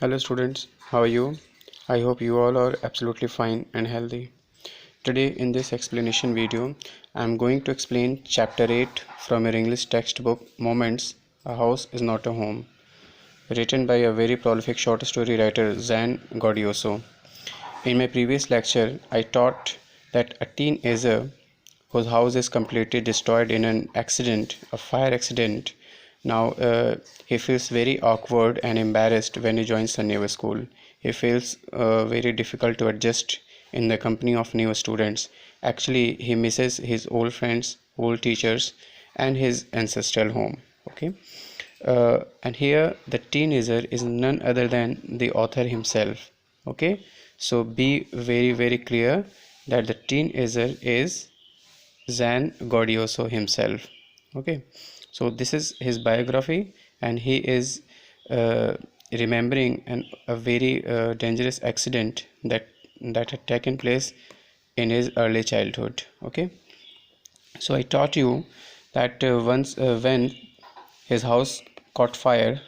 Hello students, how are you? I hope you all are absolutely fine and healthy. Today in this explanation video, I am going to explain chapter 8 from your English textbook Moments, A House is Not a Home, written by a very prolific short story writer Zan Godioso. In my previous lecture, I taught that a teenager whose house is completely destroyed in an accident, a fire accident. Now he feels very awkward and embarrassed when he joins a new school. He feels very difficult to adjust in the company of new students. Actually, he misses his old friends, old teachers, and his ancestral home. Okay, and here the teenager is none other than the author himself. Okay, so be very clear that the teenager is Zan Godioso himself. Okay, so this is his biography, and he is remembering a very dangerous accident that had taken place in his early childhood. Okay, so I taught you that once when his house caught fire,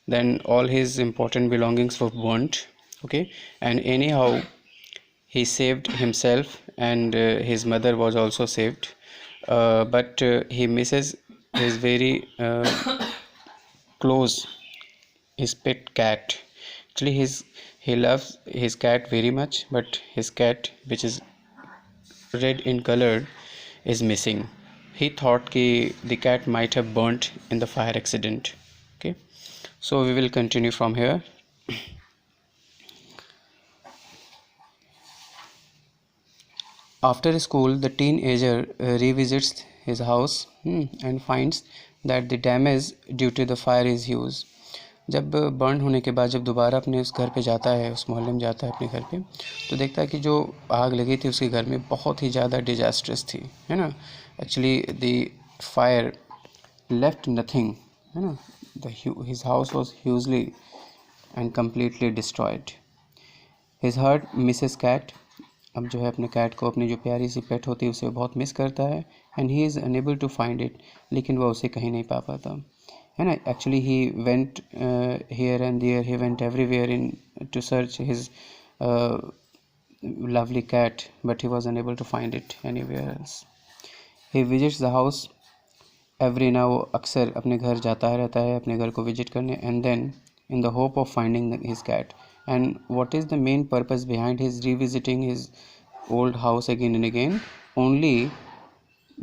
then all his important belongings were burnt. Okay, and anyhow he saved himself, and his mother was also saved, but he misses his very close, his pet cat. Actually he loves his cat very much, but his cat, which is red in color, is missing. He thought the cat might have burnt in the fire accident. Okay, so we will continue from here. After school, the teenager revisits his house and finds that the damage due to the fire is huge. जब burn होने के बाद जब दोबारा अपने उस घर पे जाता है, उस मोहल्ले में जाता है अपने घर पे, तो देखता है कि जो आग लगी थी उसके घर में बहुत ही ज़्यादा डिजास्ट्रस थी, है ना. Actually the fire left nothing, है ना. His house was hugely and completely destroyed. His heart misses cat. अब जो है अपने कैट को, अपनी जो प्यारी सी पेट होती है, उसे बहुत मिस करता है. And he is unable to find it. लेकिन वह उसे कहीं नहीं पा पाता, है ना. Actually he went here and there, he went everywhere in to search his lovely cat, but he was unable to find it anywhere else. He visits the house every now, अक्सर अपने घर जाता रहता है, अपने घर को विजिट करने, and then in the hope of finding his cat. And what is the main purpose behind his revisiting his old house again and again? Only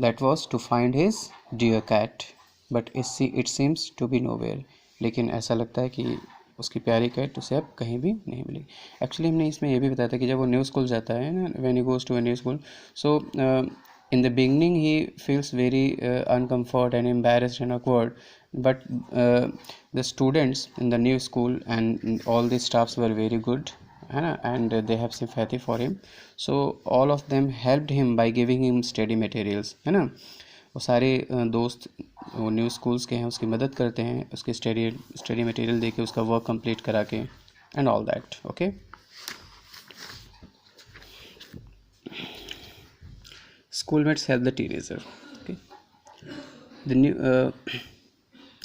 that was to find his dear cat, but it seems to be nowhere. लेकिन ऐसा लगता है कि उसकी प्यारी cat उसे अब कहीं भी नहीं मिली. एक्चुअली हमने इसमें यह भी बताया था कि जब वो न्यू स्कूल जाता है ना, when he goes to a new school, so in the beginning he feels very uncomfort and embarrassed and awkward, but the students in the new school and all the staffs were very good, and they have sympathy for him, so all of them helped him by giving him study materials, है ना. वो सारे दोस्त वो new schools के हैं, उसकी मदद करते हैं, उसके स्टडी मटेरियल दे के, उसका वर्क कंप्लीट करा के, and all that. Okay, schoolmates help the teenager. Okay, the new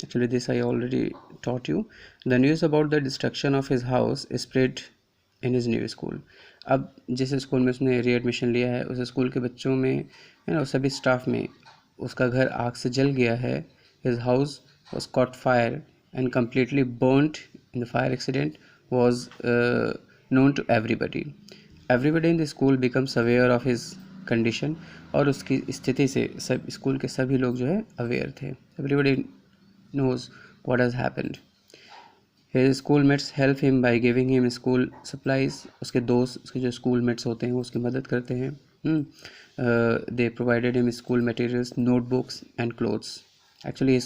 actually this I already taught you. The news about the destruction of his house is spread in his new school. अब जिस school में उसने readmission लिया है, उस school के बच्चों में, है ना, सभी स्टाफ में उसका घर आग से जल गया है. His house was caught fire and completely burnt in the fire accident was known to everybody. Everybody in the school becomes aware of his condition, और उसकी स्थिति से सब स्कूल के सभी लोग जो है अवेयर थे. Everybody knows what has happened. His school mates help him by giving him school supplies. उसके दोस्त, उसके जो स्कूल मेट्स होते हैं, वो उसकी मदद करते हैं. दे provided him school materials, notebooks and clothes. Actually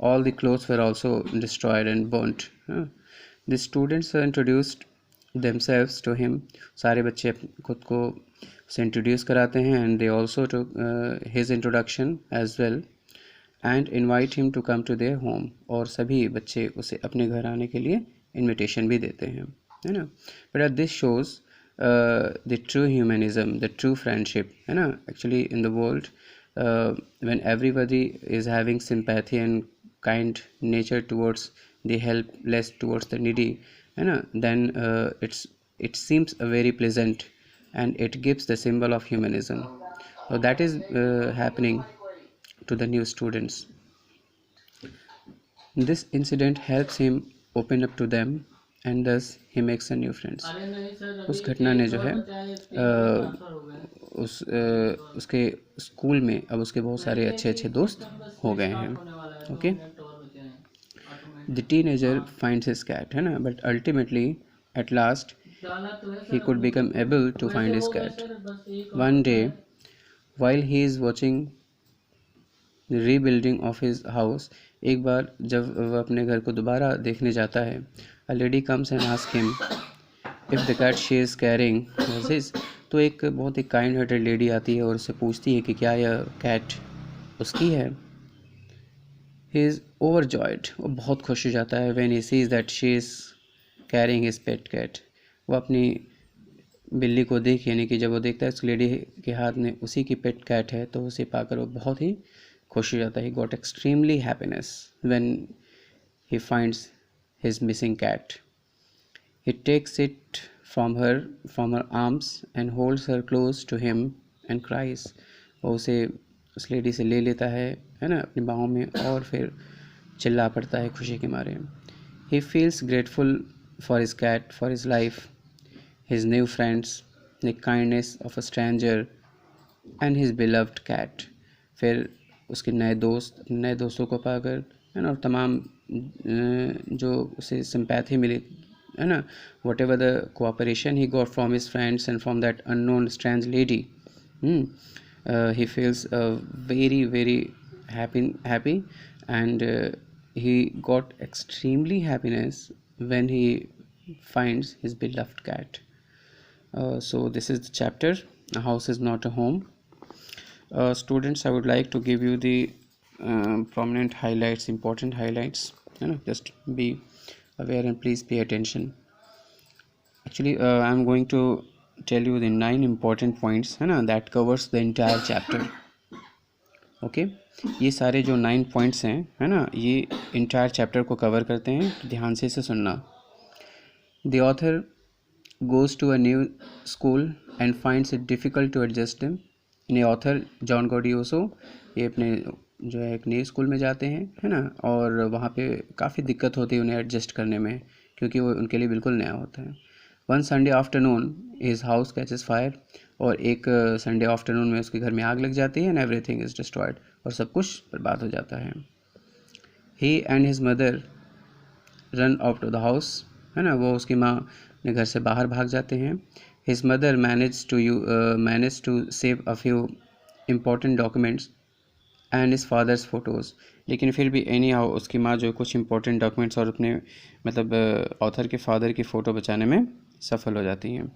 all the clothes were also destroyed and burnt. The students introduced themselves to him. सारे बच्चे खुद को उसे इंट्रोड्यूस कराते हैं, and they also to his introduction as well and invite him to come to their home. और सभी बच्चे उसे अपने घर आने के लिए इनविटेशन भी देते हैं, है ना. But this shows the true humanism, the true friendship, है ना. Actually in the world when everybody is having sympathy and kind nature towards they help less towards the needy, है ना, then it seems very pleasant and it gives the symbol of humanism. So that is happening to the new students. This incident helps him open up to them and thus he makes a new friends. उस घटना ने जो है उसके school में अब उसके बहुत सारे अच्छे अच्छे दोस्त हो गए हैं. Okay, the teenager finds his cat, है ना, but ultimately at last he could become able to find his cat. One day, while he is watching the rebuilding of his house, एक बार जब वह अपने घर को दोबारा देखने जाता है, a lady comes and asks him if the cat she is carrying was his. तो एक बहुत ही काइंड हार्टेड लेडी आती है और उससे पूछती है कि क्या यह कैट उसकी है. He is overjoyed, वो बहुत खुश हो जाता है when he sees that she is carrying his pet cat. वो अपनी बिल्ली को देख, यानी कि जब वो देखता है उस लेडी के हाथ में उसी की पेट कैट है, तो उसे पाकर वो बहुत ही खुश हो जाता है. He got extremely happiness when he finds his missing cat. He takes it from her arms and holds her close to him and cries. वो उसे उस लेडी से ले लेता है ना, अपनी बाहों में, और फिर चिल्ला पड़ता है खुशी के मारे. He feels grateful for his cat, for his life, his new friends, the kindness of a stranger and his beloved cat. फिर उसके नए दोस्तों को पाकर, है ना, और तमाम जो उसे सिंपैथी मिली, है ना, what ever the cooperation he got from his friends and from that unknown strange lady, he feels very very happy and he got extremely happiness when he finds his beloved cat. So this is the chapter, a house is not a home. Students, I would like to give you the prominent highlights, important highlights, just be aware and please pay attention. Actually I'm going to tell you the 9 important points, है ना, that covers the entire chapter. Okay, ये सारे जो 9 points हैं, है ना, ये entire chapter को कवर करते हैं, तो ध्यान से इसे सुनना. The author goes to a new school and finds it difficult to adjust them. ये ऑथर जॉन गॉडियोसो, ये अपने जो है एक नए स्कूल में जाते हैं, है ना, और वहाँ पे काफ़ी दिक्कत होती है उन्हें एडजस्ट करने में, क्योंकि वो उनके लिए बिल्कुल नया होता है. One Sunday afternoon his house catches fire, और एक संडे आफ्टरनून में उसके घर में आग लग जाती है, एंड एवरीथिंग इज़ डिस्ट्रॉयड, और सब कुछ बर्बाद हो जाता है. He and his mother run out to the house, है ना, वो उसकी माँ अपने घर से बाहर भाग जाते हैं. His mother manage to save a few important documents and his father's photos. लेकिन फिर भी एनी हाउ उसकी माँ जो कुछ इंपॉर्टेंट डॉक्यूमेंट्स और अपने मतलब ऑथर के फादर की फ़ोटो बचाने में सफल हो जाती हैं.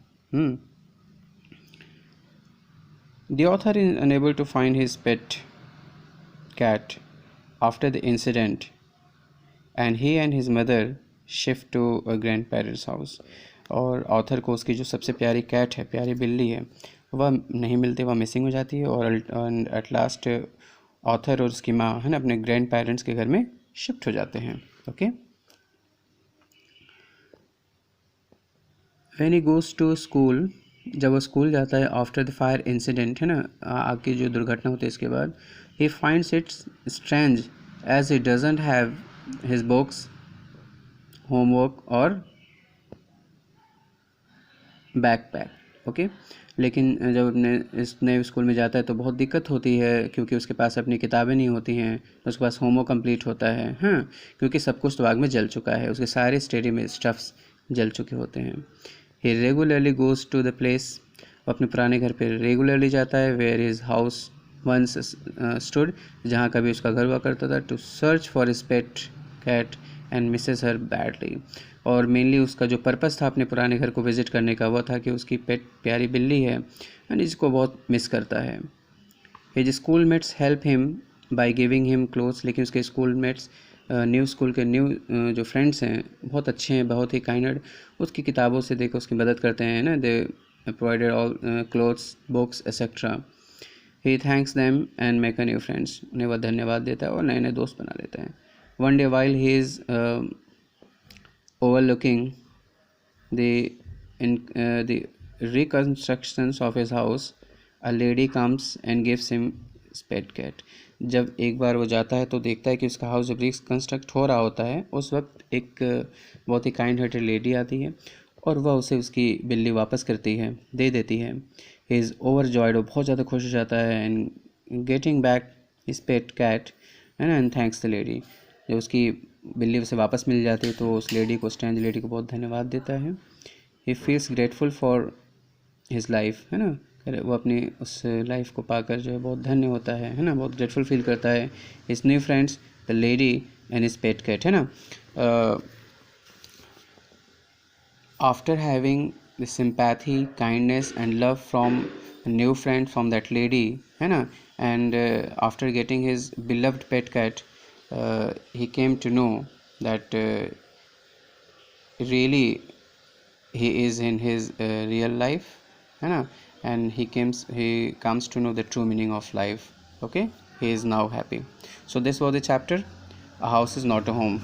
The author is unable to find his pet cat after the incident and he and his mother shift to a grandparent's house. और ऑथर को उसकी जो सबसे प्यारी कैट है, प्यारी बिल्ली है, वह नहीं मिलती, वह मिसिंग हो जाती है, और एट लास्ट ऑथर और उसकी माँ, है ना, अपने ग्रैंड पेरेंट्स के घर में शिफ्ट हो जाते हैं. Okay, when he goes to school, जब वो स्कूल जाता है, आफ्टर द फायर इंसिडेंट, है ना, आग की जो दुर्घटना होती है इसके बाद, he finds its strange as he doesn't have his books, homework और बैकपैक. ओके, लेकिन जब अपने इस नए स्कूल में जाता है तो बहुत दिक्कत होती है, क्योंकि उसके पास अपनी किताबें नहीं होती हैं, उसके पास होमवर्क कंप्लीट होता है, हाँ, क्योंकि सब कुछ तो आग में जल चुका है, उसके सारे स्टडी में स्टफ्स जल चुके होते हैं. He regularly goes to the place, वो अपने पुराने घर पे रेगुलरली जाता है, where his house once stood, जहाँ कभी उसका घर हुआ करता था, to search for his pet cat and misses her badly. और मेनली उसका जो पर्पस था अपने पुराने घर को विज़िट करने का, वो था कि उसकी पेट प्यारी बिल्ली है एंड इसको बहुत मिस करता है. His school mates help him by giving him clothes, लेकिन उसके स्कूल मेट्स, न्यू स्कूल के न्यू जो फ्रेंड्स हैं, बहुत अच्छे हैं, बहुत ही काइंड, उसकी किताबों से देखो उसकी मदद करते हैं ना, दे provided all clothes, books etcetera. He thanks them and make a new friends, उन्हें वह धन्यवाद देता है और नए नए दोस्त बना लेता है. One day while he is overlooking the reconstructions of his house, a lady comes and gives him his pet cat. जब एक बार वो जाता है तो देखता है कि उसका हाउस जब रिकन्स्ट्रक्ट हो रहा होता है, उस वक्त एक बहुत ही काइंड हार्टेड लेडी आती है और वह उसे उसकी बिल्ली वापस करती है, दे देती है. ही इज़ ओवर जॉयड, वो बहुत ज़्यादा खुश हो जाता है and getting back his pet cat है ना, एंड थैंक्स द लेडी. जब उसकी बिल्ली उसे वापस मिल जाती है तो उस लेडी को, स्ट्रेंज लेडी को बहुत धन्यवाद देता है. He feels grateful for his life, है ना, वो अपनी उस लाइफ को पाकर जो है बहुत धन्य होता है ना, बहुत ग्रेटफुल फील करता है. His new friends the lady and his pet cat, है ना. After having the sympathy, kindness and love from new friend from that lady, है ना, and after getting his beloved pet cat, he came to know that really he is in his real life, है ना, and he comes to know the true meaning of life. Okay, he is now happy. So this was the chapter, a house is not a home.